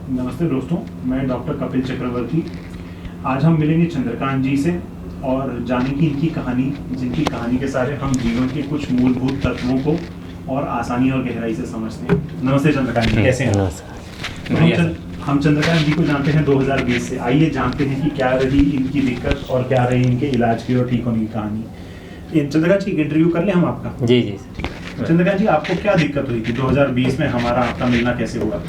नमस्ते दोस्तों, मैं डॉक्टर कपिल चक्रवर्ती। आज हम मिलेंगे चंद्रकांत जी से और जानेंगे इनकी कहानी, जिनकी कहानी के सारे हम जीवन के कुछ मूलभूत तत्वों को और आसानी और गहराई से समझते हैं। नमस्ते चंद्रकांत जी, कैसे हैं? हम चंद्रकांत जी को जानते हैं 2020 से। आइए जानते हैं कि क्या रही इनकी दिक्कत और क्या रही इनके इलाज की और ठीक होने की कहानी। चंद्रकांत जी, इंटरव्यू कर लें हम आपका? जी। चंद्रकांत जी, आपको क्या दिक्कत हुई थी 2020 में? हमारा आपका मिलना कैसे हुआ?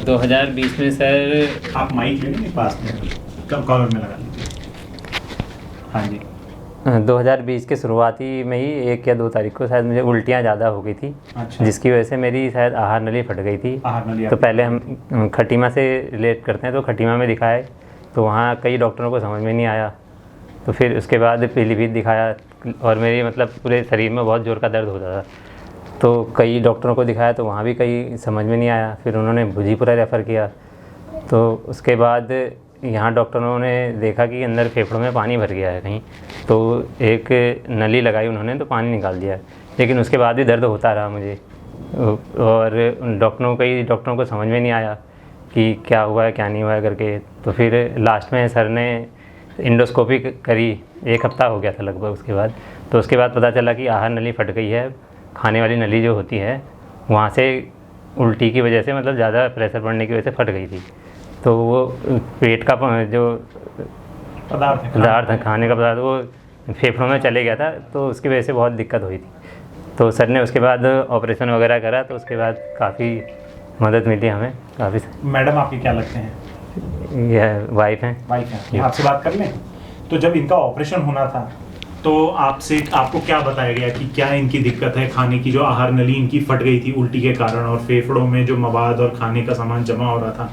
2020 में सर, आप माइक ले लेंगे पास में, कॉलर में लगा लीजिए। हाँ जी। 2020 के शुरुआती में ही 1 या 2 तारीख को शायद मुझे उल्टियाँ ज़्यादा हो गई थी। अच्छा। जिसकी वजह से मेरी शायद आहार नली फट गई थी। आहार नली तो पहले हम खटीमा से रिलेट करते हैं, तो खटीमा में दिखाए तो वहाँ कई डॉक्टरों को समझ में नहीं आया। तो फिर उसके बाद पीलीभीत दिखाया और मेरी मतलब पूरे शरीर में बहुत ज़ोर का दर्द होता था। तो कई डॉक्टरों को दिखाया तो वहाँ भी कई समझ में नहीं आया। फिर उन्होंने भुजीपुरा रेफ़र किया। तो उसके बाद यहाँ डॉक्टरों ने देखा कि अंदर फेफड़ों में पानी भर गया है कहीं, तो एक नली लगाई उन्होंने, तो पानी निकाल दिया। लेकिन उसके बाद भी दर्द होता रहा मुझे, और कई डॉक्टरों को समझ में नहीं आया कि क्या हुआ है क्या नहीं हुआ है करके। तो फिर लास्ट में सर ने इंडोस्कोपी करी, 1 हफ्ता हो गया था लगभग उसके बाद। तो उसके बाद पता चला कि आहार नली फट गई है, खाने वाली नली जो होती है वहाँ से उल्टी की वजह से, मतलब ज़्यादा प्रेशर पड़ने की वजह से फट गई थी। तो वो पेट का जो पदार्थ खाने का पदार्थ वो फेफड़ों में चले गया था, तो उसकी वजह से बहुत दिक्कत हुई थी। तो सर ने उसके बाद ऑपरेशन वगैरह करा, तो उसके बाद काफ़ी मदद मिली हमें काफ़ी। मैडम आपके क्या लगते हैं? ये वाइफ हैं। आपसे बात कर लें। तो जब इनका ऑपरेशन होना था तो आपको क्या बताया गया कि क्या इनकी दिक्कत है? खाने की जो आहार नली इनकी फट गई थी उल्टी के कारण, और फेफड़ों में जो मवाद और खाने का सामान जमा हो रहा था,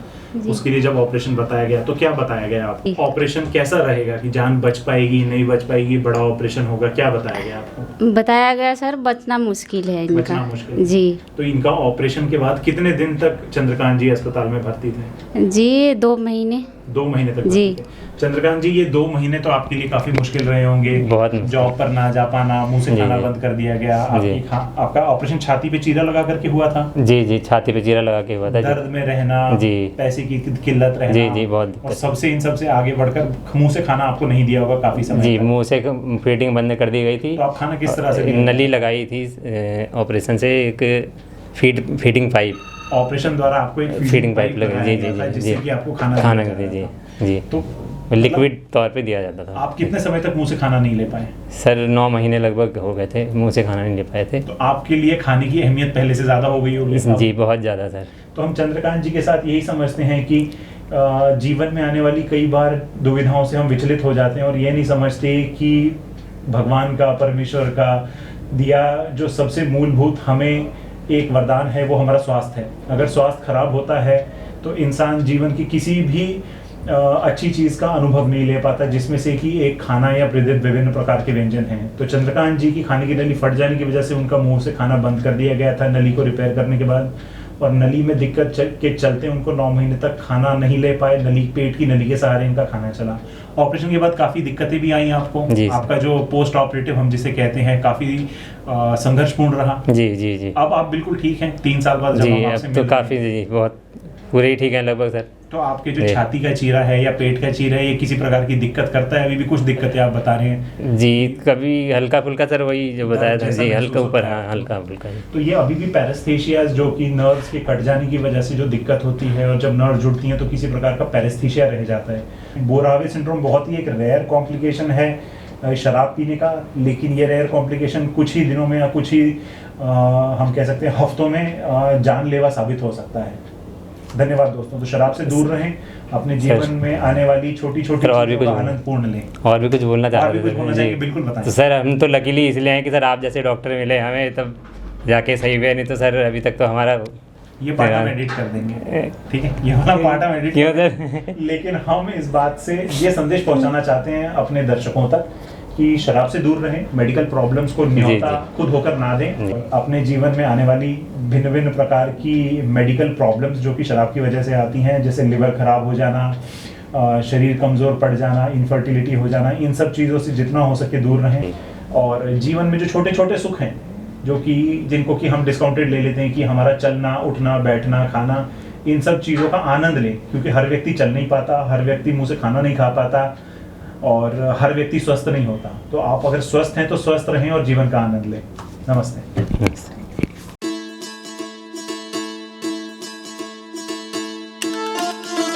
उसके लिए जब ऑपरेशन बताया गया तो क्या बताया गया आपको? ऑपरेशन कैसा रहेगा, कि जान बच पाएगी नहीं बच पाएगी, बड़ा ऑपरेशन होगा, क्या बताया गया आपको? बताया गया सर, बचना मुश्किल है इनका। बचना मुश्किल जी। तो इनका ऑपरेशन के बाद कितने दिन तक चंद्रकांत जी अस्पताल में भर्ती थे? जी 2 महीने। 2 महीने तक जी। चंद्रकांत जी, ये 2 महीने तो आपके लिए काफी मुश्किल रहे होंगे। बहुत। जॉब पर ना जा पाना, मुंह से खाना बंद कर दिया गया। आपका ऑपरेशन छाती पे चीरा लगा करके हुआ था? जी, छाती पे चीरा लगा के हुआ था। दर्द में रहना, जी, पैसे की किल्लत रहना, जी बहुत। और इन सबसे आगे बढ़कर मुंह से खाना आपको नहीं दिया होगा काफी समय। जी, मुंह से फीडिंग बंद कर दी गई थी। तो आप खाना किस तरह से? नली लगाई थी ऑपरेशन से, एक फीडिंग पाइप। ऑपरेशन द्वारा आपको एक फीडिंग पाइप लगी। जी, जिससे कि आपको खाना जी। तो लिक्विड तौर पे दिया जाता था। आप कितने समय तक मुंह से खाना नहीं ले पाए? सर 9 महीने लगभग हो गए थे, मुंह से खाना नहीं ले पाए थे। तो आपके लिए खाने की अहमियत पहले से ज़्यादा हो गई होगी? जी, बहुत ज़्यादा सर। तो हम चंद्रकांत जी के साथ यही समझते हैं कि जीवन में आने वाली कई बार दुविधाओं से हम विचलित हो जाते हैं और ये नहीं समझते कि भगवान का, परमेश्वर का दिया जो सबसे मूलभूत हमें एक वरदान है, वो हमारा स्वास्थ्य है। अगर स्वास्थ्य खराब होता है तो इंसान जीवन की किसी भी अच्छी चीज़ का अनुभव नहीं ले पाता, जिसमें से कि एक खाना या विभिन्न प्रकार के व्यंजन हैं। तो चंद्रकांत जी की खाने की नली फट जाने की वजह से उनका मुंह से खाना बंद कर दिया गया था नली को रिपेयर करने के बाद, और नली में दिक्कत के चलते उनको 9 महीने तक खाना नहीं ले पाए। पेट की नली के सहारे इनका खाना चला। ऑपरेशन के बाद काफ़ी दिक्कतें भी आई आपको। आपका जो पोस्ट ऑपरेटिव हम जिसे कहते हैं, काफ़ी संघर्षपूर्ण रहा। जी। अब आप बिल्कुल ठीक हैं 3 साल बाद? जी, अब तो काफ़ी बहुत पूरे ही ठीक है लगभग सर। तो आपके जो छाती का चीरा है या पेट का चीरा है, ये किसी प्रकार की दिक्कत करता है? अभी भी कुछ दिक्कतें आप बता रहे हैं? जी, कभी हल्का फुल्का सर, वही जो बताया था जी, हल्का ऊपर। हाँ, हल्का फुल्का। तो ये अभी भी पैरेस्थीसिया, जो कि नर्व्स के कट जाने की वजह से जो दिक्कत होती है, और जब नर्व जुड़ती हैं तो किसी प्रकार का पैरेस्थीसिया रह जाता है। बोरावे सिंड्रोम बहुत ही एक रेयर कॉम्प्लिकेशन है शराब पीने का, लेकिन ये रेयर कॉम्प्लिकेशन कुछ ही दिनों में या कुछ ही हम कह सकते हैं हफ्तों में जानलेवा साबित हो सकता है। धन्यवाद दोस्तों। तो शराब से दूर रहें, अपने जीवन में आने वाली छोटी छोटी चीजों का आनंद पूर्ण लें। और भी कुछ बोलना चाहते हैं? बिल्कुल बताएं। तो सर, हम तो लकीली इसलिए हैं कि सर आप जैसे डॉक्टर मिले हमें, तब जाके सही हुआ। नहीं तो सर अभी तक तो हमारा ये पार्ट हम एडिट कर देंगे, ठीक है? ये वाला पार्ट हम एडिट क्यों सर? लेकिन हम इस बात से ये संदेश पहुंचाना चाहते हैं अपने दर्शकों तक कि शराब से दूर रहें, मेडिकल प्रॉब्लम्स को न्योता खुद होकर ना दें। अपने जीवन में आने वाली भिन्न प्रकार की मेडिकल प्रॉब्लम्स जो कि शराब की वजह से आती हैं, जैसे लिवर खराब हो जाना, शरीर कमज़ोर पड़ जाना, इनफर्टिलिटी हो जाना, इन सब चीज़ों से जितना हो सके दूर रहें। और जीवन में जो छोटे छोटे सुख हैं, जो कि जिनको कि हम डिस्काउंटेड ले लेते हैं, कि हमारा चलना, उठना, बैठना, खाना, इन सब चीज़ों का आनंद लें, क्योंकि हर व्यक्ति चल नहीं पाता, हर व्यक्ति मुंह से खाना नहीं खा पाता और हर व्यक्ति स्वस्थ नहीं होता। तो आप अगर स्वस्थ हैं तो स्वस्थ रहें और जीवन का आनंद लें। नमस्ते।